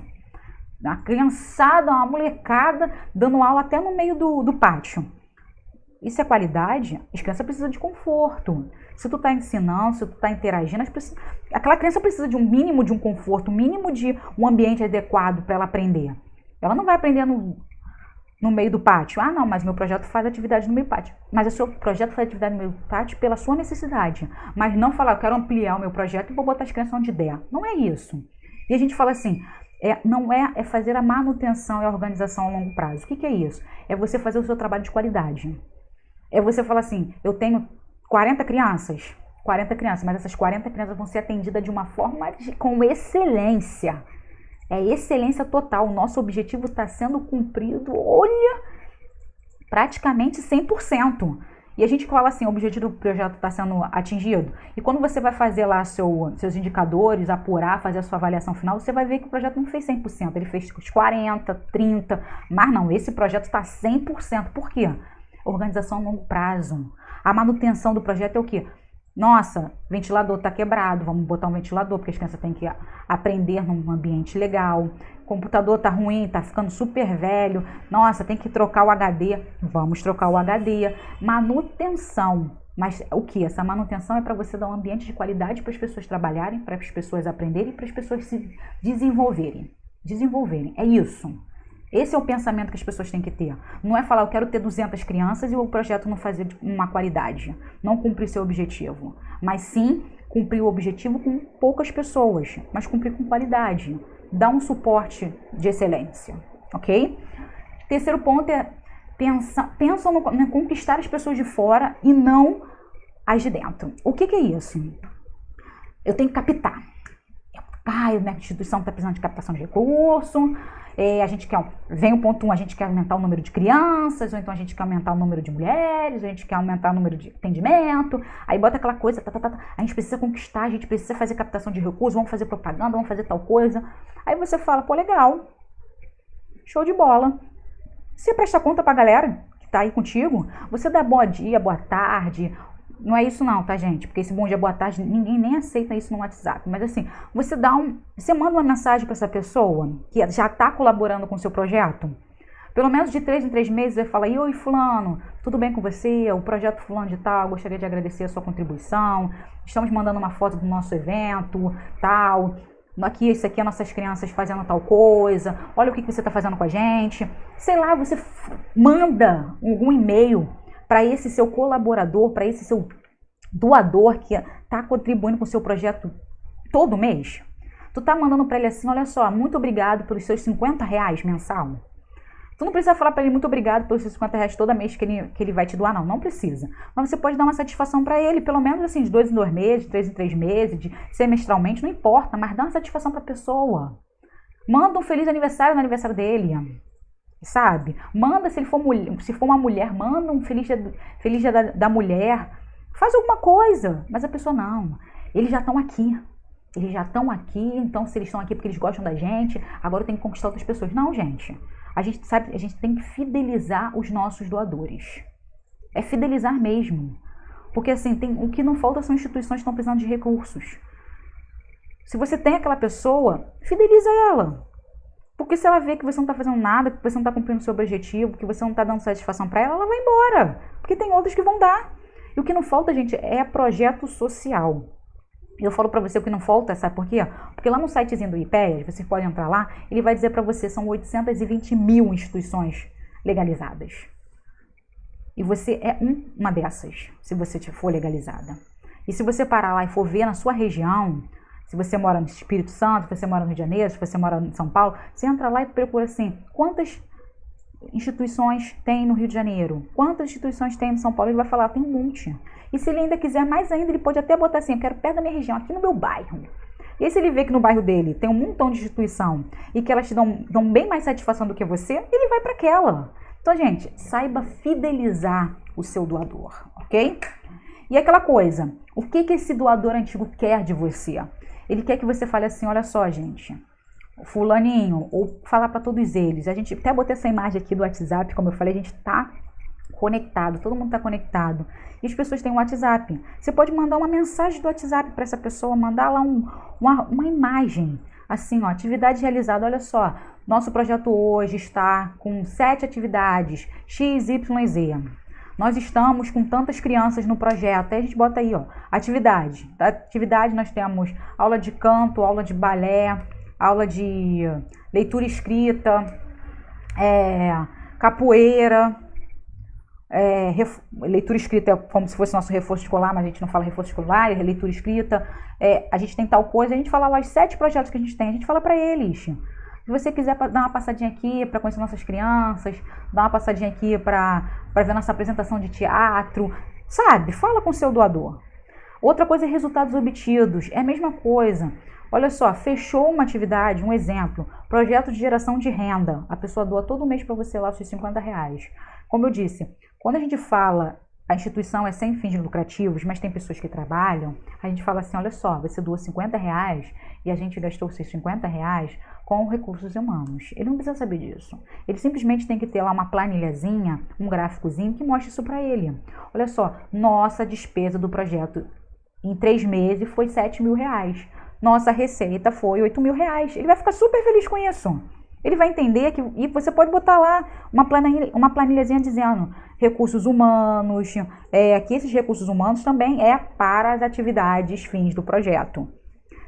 Uma criançada, uma molecada, dando aula até no meio do pátio. Isso é qualidade? As crianças precisam de conforto. Se tu tá ensinando, se tu tá interagindo, aquela criança precisa de um mínimo de um conforto, um mínimo de um ambiente adequado para ela aprender. Ela não vai aprender no meio do pátio. Ah, não, mas meu projeto faz atividade no meio do pátio. Mas o seu projeto faz atividade no meio do pátio pela sua necessidade. Mas não falar, eu quero ampliar o meu projeto e vou botar as crianças onde der. Não é isso. E a gente fala assim, é fazer a manutenção e a organização a longo prazo. O que é isso? É você fazer o seu trabalho de qualidade. É você falar assim, eu tenho 40 crianças, mas essas 40 crianças vão ser atendidas de uma forma com excelência. É excelência total. O nosso objetivo está sendo cumprido, olha, praticamente 100%. E a gente fala assim, o objetivo do projeto está sendo atingido. E quando você vai fazer lá seus indicadores, apurar, fazer a sua avaliação final, você vai ver que o projeto não fez 100%. Ele fez 40%, 30%. Mas não, esse projeto está 100%. Por quê? Organização a longo prazo. A manutenção do projeto é o quê? Nossa, ventilador está quebrado, vamos botar um ventilador, porque as crianças têm que aprender num ambiente legal. Computador tá ruim, tá ficando super velho. Nossa, tem que trocar o HD. Vamos trocar o HD. Manutenção. Mas o que? Essa manutenção é para você dar um ambiente de qualidade para as pessoas trabalharem, para as pessoas aprenderem, para as pessoas se desenvolverem. É isso. Esse é o pensamento que as pessoas têm que ter. Não é falar, eu quero ter 200 crianças e o projeto não fazer uma qualidade, não cumprir seu objetivo. Mas sim, cumprir o objetivo com poucas pessoas, mas cumprir com qualidade. Dar um suporte de excelência, ok? Terceiro ponto é pensam no conquistar as pessoas de fora e não as de dentro. O que é isso? Eu tenho que captar. Minha instituição está precisando de captação de recurso, a gente quer, vem o ponto 1, a gente quer aumentar o número de crianças, ou então a gente quer aumentar o número de mulheres, a gente quer aumentar o número de atendimento, aí bota aquela coisa, a gente precisa conquistar, a gente precisa fazer captação de recursos, vamos fazer propaganda, vamos fazer tal coisa. Aí você fala, pô, legal, show de bola. Você presta conta pra galera que tá aí contigo, você dá bom dia, boa tarde. Não é isso não, tá, gente? Porque esse bom dia, boa tarde, ninguém nem aceita isso no WhatsApp. Mas assim, você manda uma mensagem para essa pessoa que já está colaborando com o seu projeto. Pelo menos de 3 em 3 meses, você fala, oi fulano, tudo bem com você? O projeto fulano de tal, gostaria de agradecer a sua contribuição. Estamos mandando uma foto do nosso evento, tal. Aqui, isso aqui é nossas crianças fazendo tal coisa. Olha o que você está fazendo com a gente. Sei lá, você manda algum e-mail para esse seu colaborador, para esse seu doador que está contribuindo com o seu projeto todo mês. Tu tá mandando para ele assim, olha só, muito obrigado pelos seus R$50 mensal. Tu não precisa falar para ele muito obrigado pelos seus R$50 todo mês que ele vai te doar, não precisa. Mas você pode dar uma satisfação para ele, pelo menos assim, de 2 em 2 meses, de 3 em 3 meses, de semestralmente, não importa, mas dá uma satisfação para a pessoa. Manda um feliz aniversário no aniversário dele. Sabe? Manda, se for uma mulher, manda um feliz dia da mulher. Faz alguma coisa. Mas a pessoa não. Eles já estão aqui. Então se eles estão aqui porque eles gostam da gente, agora eu tenho que conquistar outras pessoas. Não, gente. A gente tem que fidelizar os nossos doadores. É fidelizar mesmo. Porque assim, o que não falta são instituições que estão precisando de recursos. Se você tem aquela pessoa, fideliza ela. Porque se ela vê que você não está fazendo nada, que você não está cumprindo o seu objetivo, que você não está dando satisfação para ela, ela vai embora. Porque tem outros que vão dar. E o que não falta, gente, é projeto social. Eu falo para você o que não falta, sabe por quê? Porque lá no sitezinho do IPEA, você pode entrar lá, ele vai dizer para você, são 820 mil instituições legalizadas. E você é uma dessas, se você for legalizada. E se você parar lá e for ver na sua região, se você mora no Espírito Santo, se você mora no Rio de Janeiro, se você mora em São Paulo, você entra lá e procura assim, quantas instituições tem no Rio de Janeiro? Quantas instituições tem em São Paulo? Ele vai falar, tem um monte. E se ele ainda quiser mais ainda, ele pode até botar assim, eu quero perto da minha região, aqui no meu bairro. E aí se ele vê que no bairro dele tem um montão de instituição e que elas te dão bem mais satisfação do que você, ele vai para aquela. Então, gente, saiba fidelizar o seu doador, ok? E aquela coisa, o que esse doador antigo quer de você? Ele quer que você fale assim, olha só, gente, fulaninho, ou falar para todos eles. A gente até botei essa imagem aqui do WhatsApp, como eu falei, a gente tá conectado, todo mundo tá conectado. E as pessoas têm um WhatsApp. Você pode mandar uma mensagem do WhatsApp para essa pessoa, mandar lá uma imagem, assim, ó, atividade realizada, olha só, nosso projeto hoje está com 7 atividades, X, Y, Z. Nós estamos com tantas crianças no projeto. Aí a gente bota aí, ó, atividade. Da atividade nós temos aula de canto, aula de balé, aula de leitura escrita, capoeira. Leitura escrita é como se fosse nosso reforço escolar, mas a gente não fala reforço escolar, é leitura escrita. A gente tem tal coisa, a gente fala lá os 7 projetos que a gente tem, a gente fala para eles. Se você quiser dar uma passadinha aqui para conhecer nossas crianças, dar uma passadinha aqui para ver nossa apresentação de teatro, sabe? Fala com o seu doador. Outra coisa é resultados obtidos. É a mesma coisa. Olha só, fechou uma atividade, um exemplo, projeto de geração de renda. A pessoa doa todo mês para você lá os seus R$50. Como eu disse, quando a gente fala, a instituição é sem fins lucrativos, mas tem pessoas que trabalham, a gente fala assim, olha só, você doa R$50 e a gente gastou os seus R$50 com recursos humanos. Ele não precisa saber disso. Ele simplesmente tem que ter lá uma planilhazinha, um gráficozinho que mostre isso para ele. Olha só, nossa despesa do projeto em 3 meses foi 7 mil reais. Nossa receita foi 8 mil reais. Ele vai ficar super feliz com isso. Ele vai entender que, e você pode botar lá uma planilhazinha dizendo recursos humanos, que esses recursos humanos também é para as atividades fins do projeto.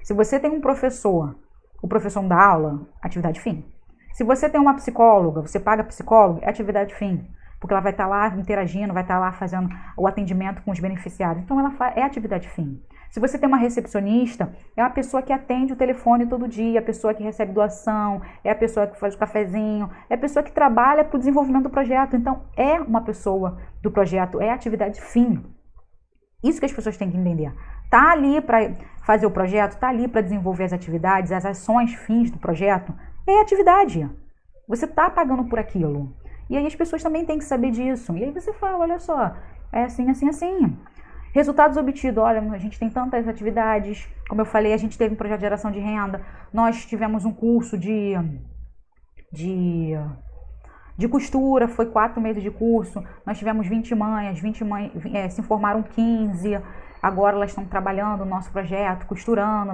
Se você tem um professor, o professor não dá aula, atividade fim. Se você tem uma psicóloga, você paga psicóloga, é atividade fim. Porque ela vai estar lá interagindo, vai estar lá fazendo o atendimento com os beneficiários. Então, é atividade fim. Se você tem uma recepcionista, é uma pessoa que atende o telefone todo dia, a pessoa que recebe doação, é a pessoa que faz o cafezinho, é a pessoa que trabalha para o desenvolvimento do projeto. Então, é uma pessoa do projeto, é atividade fim. Isso que as pessoas têm que entender. Tá ali para fazer o projeto, tá ali para desenvolver as atividades, as ações fins do projeto, é atividade. Você tá pagando por aquilo. E aí as pessoas também têm que saber disso. E aí você fala, olha só, é assim, assim, assim. Resultados obtidos, olha, a gente tem tantas atividades. Como eu falei, a gente teve um projeto de geração de renda. Nós tivemos um curso de costura, foi 4 meses de curso. Nós tivemos 20 mães se informaram 15. Agora elas estão trabalhando no nosso projeto, costurando,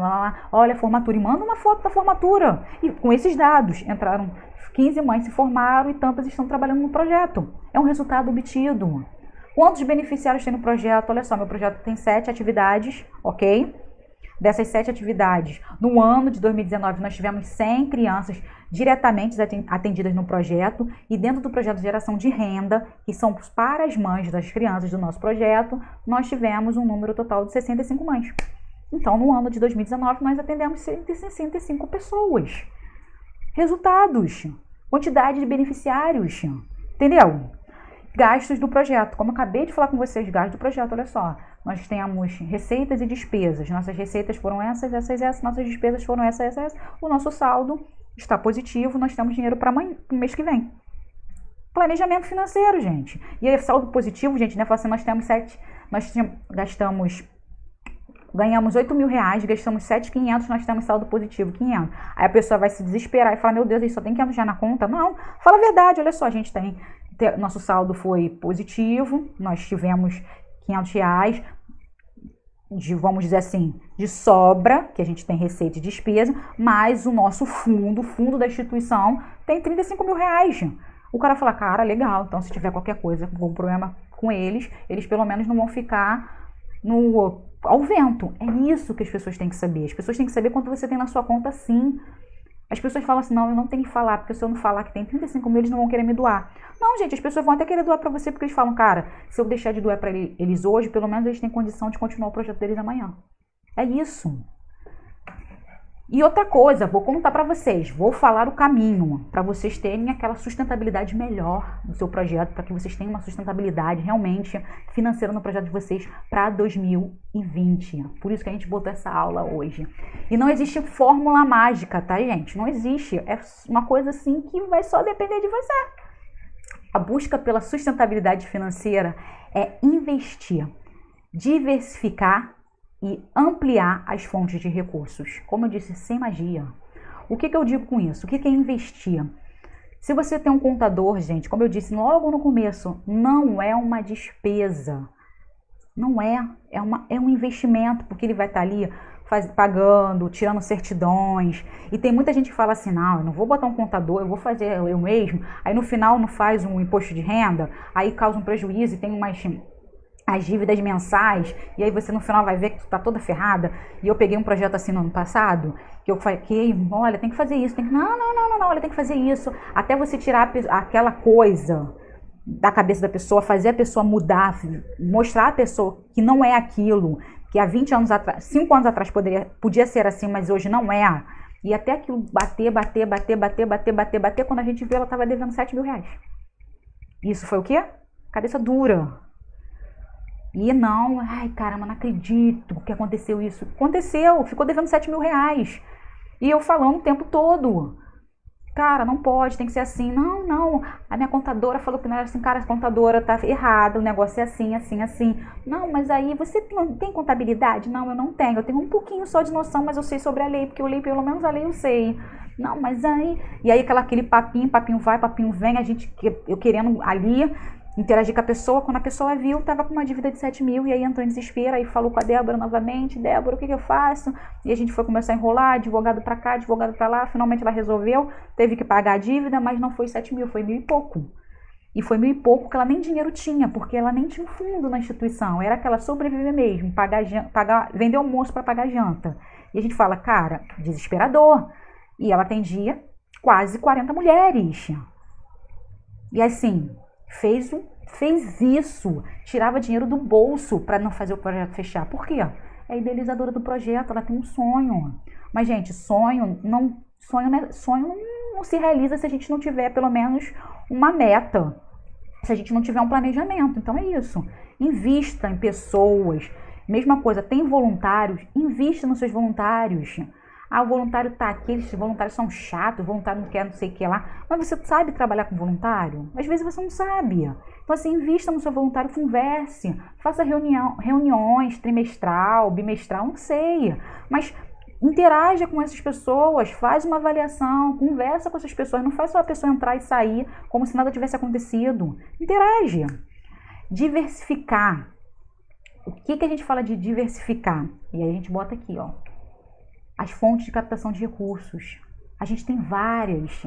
olha a formatura. E manda uma foto da formatura. E com esses dados, entraram 15 mães se formaram e tantas estão trabalhando no projeto. É um resultado obtido. Quantos beneficiários tem no projeto? Olha só, meu projeto tem 7 atividades, ok? Dessas 7 atividades, no ano de 2019, nós tivemos 100 crianças diretamente atendidas no projeto. E dentro do projeto de geração de renda, que são para as mães das crianças do nosso projeto, nós tivemos um número total de 65 mães. Então, no ano de 2019, nós atendemos 165 pessoas. Resultados, quantidade de beneficiários, entendeu? Gastos do projeto, como eu acabei de falar com vocês, gastos do projeto, olha só, nós temos receitas e despesas, nossas receitas foram essas, nossas despesas foram essas, o nosso saldo está positivo, nós temos dinheiro para o mês que vem. Planejamento financeiro, gente. E aí, saldo positivo, gente, né, assim, ganhamos 8 mil reais, gastamos 7.500, nós temos saldo positivo, 500. Aí a pessoa vai se desesperar e falar, meu Deus, a gente só tem 500 já na conta? Não, fala a verdade, olha só, a gente nosso saldo foi positivo, nós tivemos 500 reais, vamos dizer assim, de sobra, que a gente tem receita e despesa, mas o nosso fundo, o fundo da instituição, tem 35 mil reais. O cara fala, cara, legal, então se tiver qualquer coisa, algum problema com eles pelo menos não vão ficar ao vento. É isso que as pessoas têm que saber. As pessoas têm que saber quanto você tem na sua conta, sim. As pessoas falam assim, não, eu não tenho que falar, porque se eu não falar que tem 35 mil, eles não vão querer me doar. Não, gente, as pessoas vão até querer doar pra você, porque eles falam, cara, se eu deixar de doar pra eles hoje, pelo menos eles têm condição de continuar o projeto deles amanhã. É isso. E outra coisa, vou contar para vocês, vou falar o caminho para vocês terem aquela sustentabilidade melhor no seu projeto, para que vocês tenham uma sustentabilidade realmente financeira no projeto de vocês para 2020. Por isso que a gente botou essa aula hoje. E não existe fórmula mágica, tá, gente? Não existe. É uma coisa assim que vai só depender de você. A busca pela sustentabilidade financeira é investir, diversificar e ampliar as fontes de recursos. Como eu disse, sem magia. O que eu digo com isso? O que é investir? Se você tem um contador, gente, como eu disse logo no começo, não é uma despesa. Não é. É um investimento, porque ele vai estar ali pagando, tirando certidões. E tem muita gente que fala assim, não, eu não vou botar um contador, eu vou fazer eu mesmo. Aí no final não faz um imposto de renda, aí causa um prejuízo e tem as dívidas mensais, e aí você no final vai ver que tu tá toda ferrada. E eu peguei um projeto assim no ano passado, que eu falei, olha, tem que fazer isso, não, olha, tem que fazer isso, até você tirar aquela coisa da cabeça da pessoa, fazer a pessoa mudar, mostrar a pessoa que não é aquilo, que há 20 anos atrás, 5 anos atrás podia ser assim, mas hoje não é. E até aquilo bater, quando a gente viu, ela tava devendo 7 mil reais. Isso foi o quê? Cabeça dura. E não, ai caramba, não acredito que aconteceu isso. Aconteceu, ficou devendo 7 mil reais. E eu falando o tempo todo. Cara, não pode, tem que ser assim. Não, a minha contadora falou que não era assim. Cara, a contadora tá errada, o negócio é assim. Não, mas aí você não tem contabilidade? Não, eu não tenho. Eu tenho um pouquinho só de noção, mas eu sei sobre a lei, porque eu leio, pelo menos a lei eu sei. Não, mas aí... E aí aquele papinho vai, papinho vem, eu querendo ali... interagir com a pessoa, quando a pessoa viu, estava com uma dívida de 7 mil, e aí entrou em desespero, aí falou com a Débora novamente, Débora, o que eu faço? E a gente foi começar a enrolar, advogado para cá, advogado para lá, finalmente ela resolveu, teve que pagar a dívida, mas não foi 7 mil, foi 1.000 e pouco. E foi 1.000 e pouco que ela nem dinheiro tinha, porque ela nem tinha um fundo na instituição, era aquela sobreviver mesmo, vender almoço para pagar janta. E a gente fala, cara, desesperador. E ela atendia quase 40 mulheres. E assim, fez isso, tirava dinheiro do bolso para não fazer o projeto fechar. Por quê? É a idealizadora do projeto, ela tem um sonho. Mas, gente, sonho não se realiza se a gente não tiver pelo menos uma meta, se a gente não tiver um planejamento. Então é isso. Invista em pessoas. Mesma coisa, tem voluntários, invista nos seus voluntários. Ah, o voluntário tá aqui, esses voluntários são chatos, o voluntário não quer não sei o que lá. Mas você sabe trabalhar com voluntário? Às vezes você não sabe. Então assim, invista no seu voluntário, converse, faça reuniões trimestral, bimestral, não sei. Mas interaja com essas pessoas, faz uma avaliação, conversa com essas pessoas, não faz só a pessoa entrar e sair como se nada tivesse acontecido. Interage. Diversificar. O que a gente fala de diversificar? E aí a gente bota aqui, ó. As fontes de captação de recursos. A gente tem várias.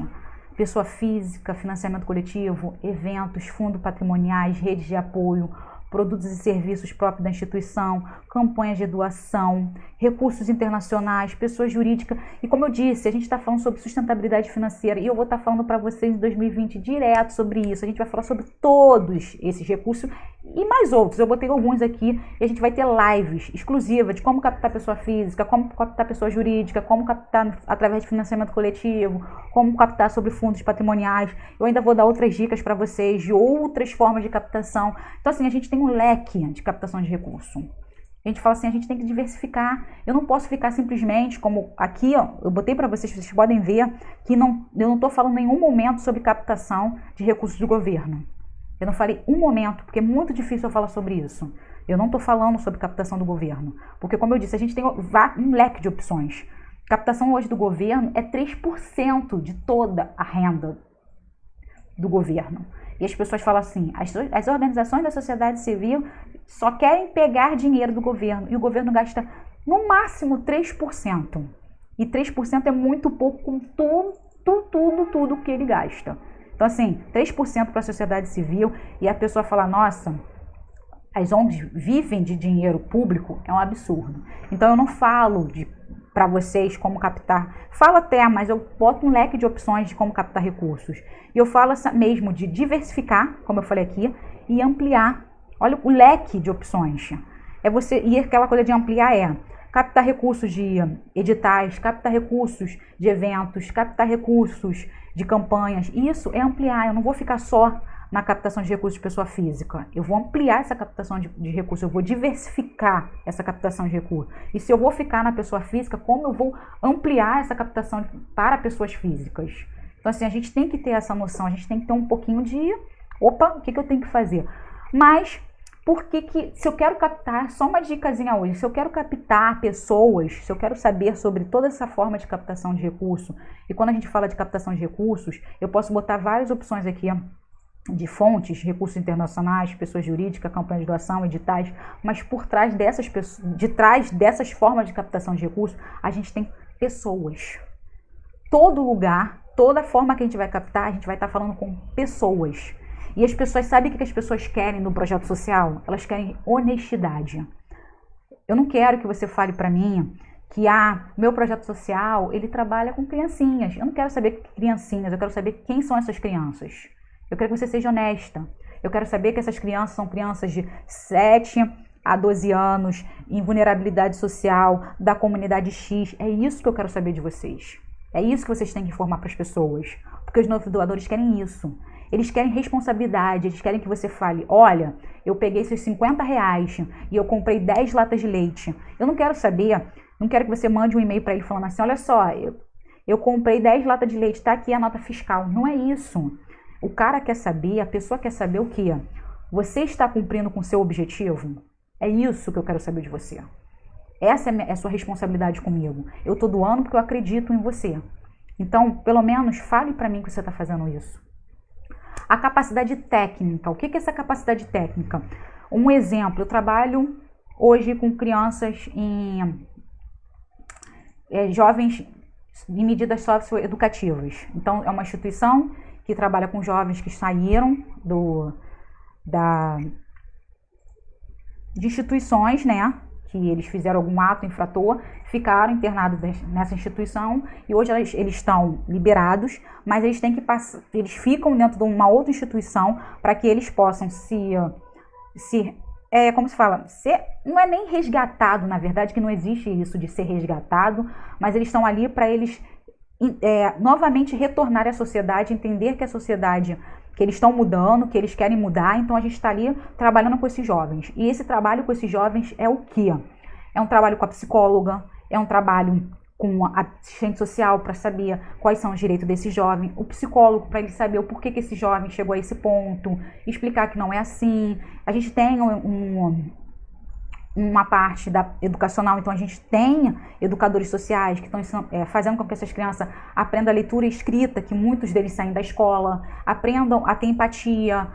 Pessoa física, financiamento coletivo, eventos, fundos patrimoniais, redes de apoio, produtos e serviços próprios da instituição, campanhas de doação, recursos internacionais, pessoa jurídica. E como eu disse, a gente está falando sobre sustentabilidade financeira e eu vou estar falando para vocês em 2020 direto sobre isso. A gente vai falar sobre todos esses recursos e mais outros. Eu botei alguns aqui e a gente vai ter lives exclusivas de como captar pessoa física, como captar pessoa jurídica, como captar através de financiamento coletivo, como captar sobre fundos patrimoniais. Eu ainda vou dar outras dicas para vocês de outras formas de captação. Então assim, a gente tem um leque de captação de recurso. A gente fala assim, a gente tem que diversificar. Eu não posso ficar simplesmente como aqui, ó, eu botei para vocês, vocês podem ver que eu não estou falando em nenhum momento sobre captação de recursos do governo. Eu não falei um momento, porque é muito difícil eu falar sobre isso. Eu não estou falando sobre captação do governo, porque como eu disse, a gente tem um leque de opções. Captação hoje do governo é 3% de toda a renda do governo. E as pessoas falam assim, as organizações da sociedade civil só querem pegar dinheiro do governo, e o governo gasta no máximo 3%. E 3% é muito pouco com tudo que ele gasta. Então assim, 3% para a sociedade civil, e a pessoa fala, nossa, as ONGs vivem de dinheiro público, é um absurdo. Então eu não falo para vocês como captar, falo até, mas eu boto um leque de opções de como captar recursos. E eu falo mesmo de diversificar, como eu falei aqui, e ampliar. Olha o leque de opções. E aquela coisa de ampliar é captar recursos de editais, captar recursos de eventos, captar recursos de campanhas. Isso é ampliar, eu não vou ficar só na captação de recursos de pessoa física. Eu vou ampliar essa captação de recursos, eu vou diversificar essa captação de recursos. E se eu vou ficar na pessoa física, como eu vou ampliar essa captação para pessoas físicas? Então assim, a gente tem que ter essa noção, a gente tem que ter um pouquinho de, opa, o que eu tenho que fazer? Mas, se eu quero captar, só uma dicasinha hoje, se eu quero captar pessoas, se eu quero saber sobre toda essa forma de captação de recurso, e quando a gente fala de captação de recursos, eu posso botar várias opções aqui, de fontes, recursos internacionais, pessoas jurídicas, campanhas de doação, editais, mas por trás dessas formas de captação de recursos, a gente tem pessoas. Todo lugar, toda forma que a gente vai captar, a gente vai estar falando com pessoas. E as pessoas, sabem o que as pessoas querem no projeto social? Elas querem honestidade. Eu não quero que você fale para mim que meu projeto social, ele trabalha com criancinhas. Eu não quero saber criancinhas, eu quero saber quem são essas crianças. Eu quero que você seja honesta. Eu quero saber que essas crianças são crianças de 7 a 12 anos, em vulnerabilidade social, da comunidade X. É isso que eu quero saber de vocês. É isso que vocês têm que informar para as pessoas. Porque os novos doadores querem isso. Eles querem responsabilidade, eles querem que você fale, olha, eu peguei esses R$50 e eu comprei 10 latas de leite. Eu não quero saber, não quero que você mande um e-mail para ele falando assim, olha só, eu comprei 10 latas de leite, tá aqui a nota fiscal. Não é isso. O cara quer saber, a pessoa quer saber o quê? Você está cumprindo com o seu objetivo? É isso que eu quero saber de você. Essa é a sua responsabilidade comigo. Eu estou doando porque eu acredito em você. Então, pelo menos, fale para mim que você está fazendo isso. A capacidade técnica. O que é essa capacidade técnica? Um exemplo, eu trabalho hoje com crianças jovens em medidas socioeducativas. Então, é uma instituição que trabalha com jovens que saíram de instituições, né? Que eles fizeram algum ato infrator, ficaram internados nessa instituição e hoje eles estão liberados, mas eles têm que passar, eles ficam dentro de uma outra instituição para que eles possam como se fala, não é nem resgatado, na verdade, que não existe isso de ser resgatado, mas eles estão ali para eles novamente retornar à sociedade, entender que a sociedade, que eles estão mudando, que eles querem mudar, então a gente está ali trabalhando com esses jovens. E esse trabalho com esses jovens é o quê? É um trabalho com a psicóloga, é um trabalho com a assistente social para saber quais são os direitos desse jovem, o psicólogo para ele saber o porquê que esse jovem chegou a esse ponto, explicar que não é assim. A gente tem uma parte educacional, então a gente tem educadores sociais que estão fazendo com que essas crianças aprendam a leitura e escrita, que muitos deles saem da escola, aprendam a ter empatia,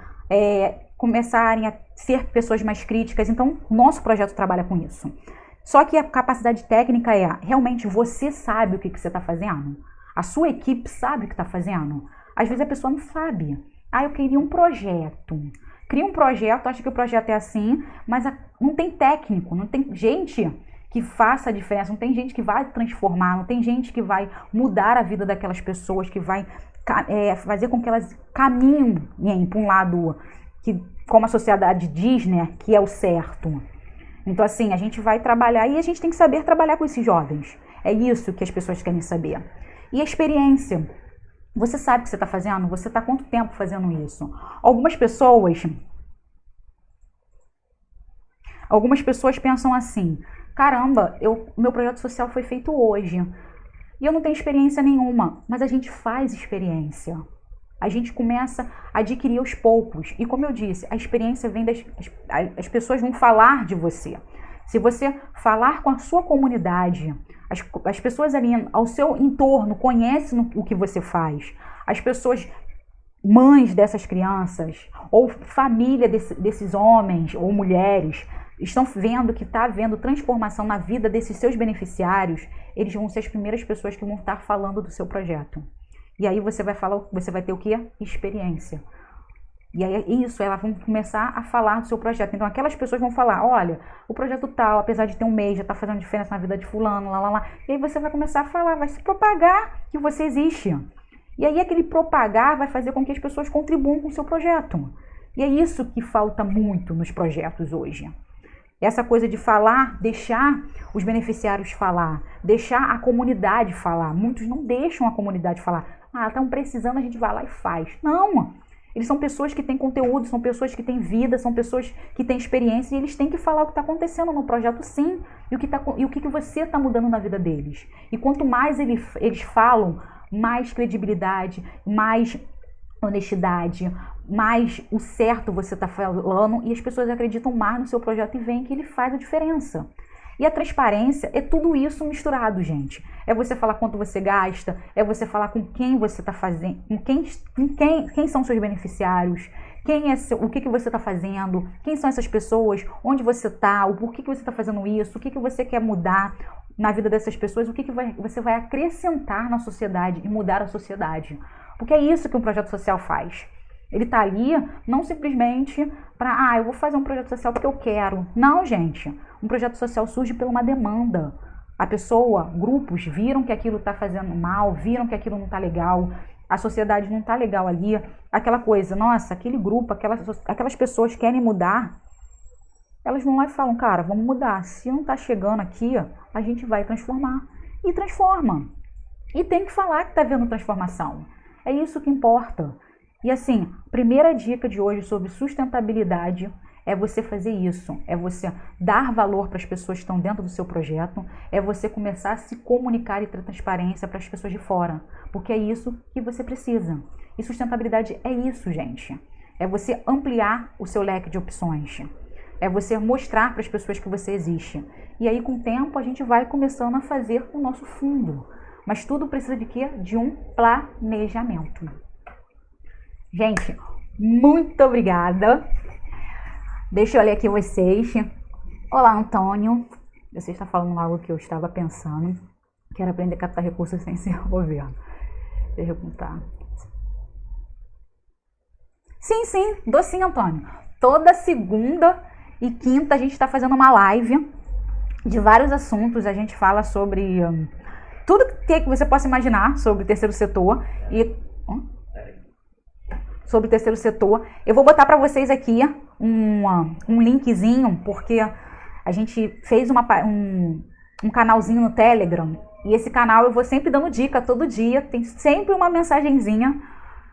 começarem a ser pessoas mais críticas. Então, o nosso projeto trabalha com isso. Só que a capacidade técnica realmente você sabe o que você está fazendo? A sua equipe sabe o que está fazendo? Às vezes a pessoa não sabe. Eu queria um projeto. Cria um projeto, acha que o projeto é assim, mas não tem técnico, não tem gente que faça a diferença, não tem gente que vai transformar, não tem gente que vai mudar a vida daquelas pessoas, que vai fazer com que elas caminhem para um lado que, como a sociedade diz, né, que é o certo. Então, assim, a gente vai trabalhar e a gente tem que saber trabalhar com esses jovens. É isso que as pessoas querem saber. E a experiência. Você sabe o que você está fazendo? Você está há quanto tempo fazendo isso? Algumas pessoas pensam assim, caramba, meu projeto social foi feito hoje e eu não tenho experiência nenhuma, mas a gente faz experiência. A gente começa a adquirir aos poucos. E como eu disse, a experiência vem as pessoas vão falar de você. Se você falar com a sua comunidade, as pessoas ali ao seu entorno conhecem o que você faz. As pessoas, mães dessas crianças, ou família desses homens ou mulheres, estão vendo que está havendo transformação na vida desses seus beneficiários, eles vão ser as primeiras pessoas que vão estar falando do seu projeto. E aí você vai ter o quê? Experiência. E aí elas vão começar a falar do seu projeto. Então aquelas pessoas vão falar, olha, o projeto tal, apesar de ter um mês, já está fazendo diferença na vida de fulano, lá. E aí você vai começar a falar, vai se propagar que você existe. E aí aquele propagar vai fazer com que as pessoas contribuam com o seu projeto. E é isso que falta muito nos projetos hoje. Essa coisa de falar, deixar os beneficiários falar, deixar a comunidade falar. Muitos não deixam a comunidade falar. Estão precisando, a gente vai lá e faz. Não! Eles são pessoas que têm conteúdo, são pessoas que têm vida, são pessoas que têm experiência e eles têm que falar o que está acontecendo no projeto, sim, e o que você está mudando na vida deles. E quanto mais eles falam, mais credibilidade, mais honestidade, mais o certo você está falando e as pessoas acreditam mais no seu projeto e veem que ele faz a diferença. E a transparência é tudo isso misturado, gente. É você falar quanto você gasta, é você falar com quem você está fazendo, quem são seus beneficiários, o que você está fazendo, quem são essas pessoas, onde você está, o porquê que você está fazendo isso, o que você quer mudar na vida dessas pessoas, o que você vai acrescentar na sociedade e mudar a sociedade. Porque é isso que um projeto social faz. Ele está ali não simplesmente para, eu vou fazer um projeto social porque eu quero. Não, gente. Um projeto social surge por uma demanda. A pessoa, grupos, viram que aquilo está fazendo mal, viram que aquilo não está legal, a sociedade não está legal ali. Aquela coisa, nossa, aquele grupo, aquelas pessoas querem mudar, elas vão lá e falam, cara, vamos mudar. Se não está chegando aqui, a gente vai transformar. E transforma. E tem que falar que está havendo transformação. É isso que importa. E assim, primeira dica de hoje sobre sustentabilidade é você fazer isso, é você dar valor para as pessoas que estão dentro do seu projeto, é você começar a se comunicar e ter transparência para as pessoas de fora, porque é isso que você precisa. E sustentabilidade é isso, gente. É você ampliar o seu leque de opções, é você mostrar para as pessoas que você existe. E aí, com o tempo, a gente vai começando a fazer o nosso fundo. Mas tudo precisa de quê? De um planejamento. Gente, Muito obrigada. Deixa eu ler aqui vocês. Olá, Antônio. Você está falando algo que eu estava pensando. Quero aprender a captar recursos sem ser governo. Deixa eu contar. Sim, dou sim, Antônio. Toda segunda e quinta a gente está fazendo uma live de vários assuntos. A gente fala sobre tudo que você possa imaginar sobre o terceiro setor e sobre o terceiro setor. Eu vou botar para vocês aqui um linkzinho, porque a gente fez um canalzinho no Telegram, e esse canal eu vou sempre dando dica todo dia, tem sempre uma mensagenzinha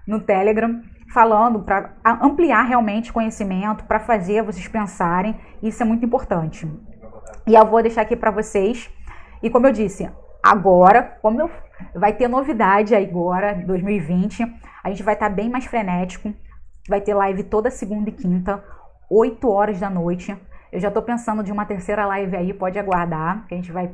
no Telegram falando para ampliar realmente conhecimento, para fazer vocês pensarem, isso é muito importante. E eu vou deixar aqui para vocês, e como eu disse, agora, vai ter novidade agora, 2020, a gente vai estar bem mais frenético, vai ter live toda segunda e quinta, 8 horas da noite. Eu já tô pensando de uma terceira live aí, pode aguardar, que a gente vai,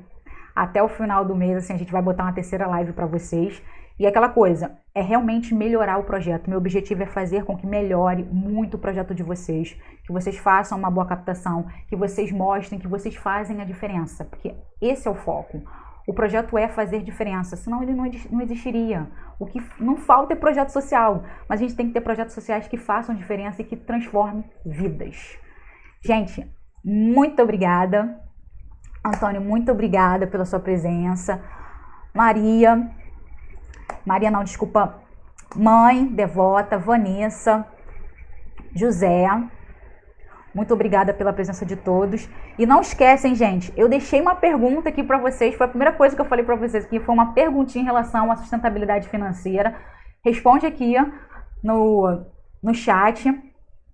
até o final do mês, assim, a gente vai botar uma terceira live para vocês. E aquela coisa, é realmente melhorar o projeto. Meu objetivo é fazer com que melhore muito o projeto de vocês, que vocês façam uma boa captação, que vocês mostrem que vocês fazem a diferença, porque esse é o foco. O projeto é fazer diferença, senão ele não existiria. O que não falta é projeto social, mas a gente tem que ter projetos sociais que façam diferença e que transformem vidas. Gente, muito obrigada. Antônio, muito obrigada pela sua presença. Mãe, Devota, Vanessa, José, muito obrigada pela presença de todos. E não esquecem, gente, eu deixei uma pergunta aqui para vocês, foi a primeira coisa que eu falei para vocês aqui, foi uma perguntinha em relação à sustentabilidade financeira. Responde aqui no chat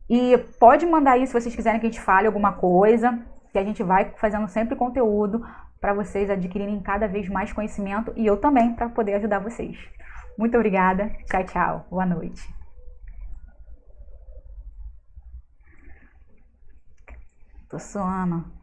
e pode mandar aí se vocês quiserem que a gente fale alguma coisa, que a gente vai fazendo sempre conteúdo para vocês adquirirem cada vez mais conhecimento e eu também para poder ajudar vocês. Muito obrigada. Tchau, tchau. Boa noite. Tô suando.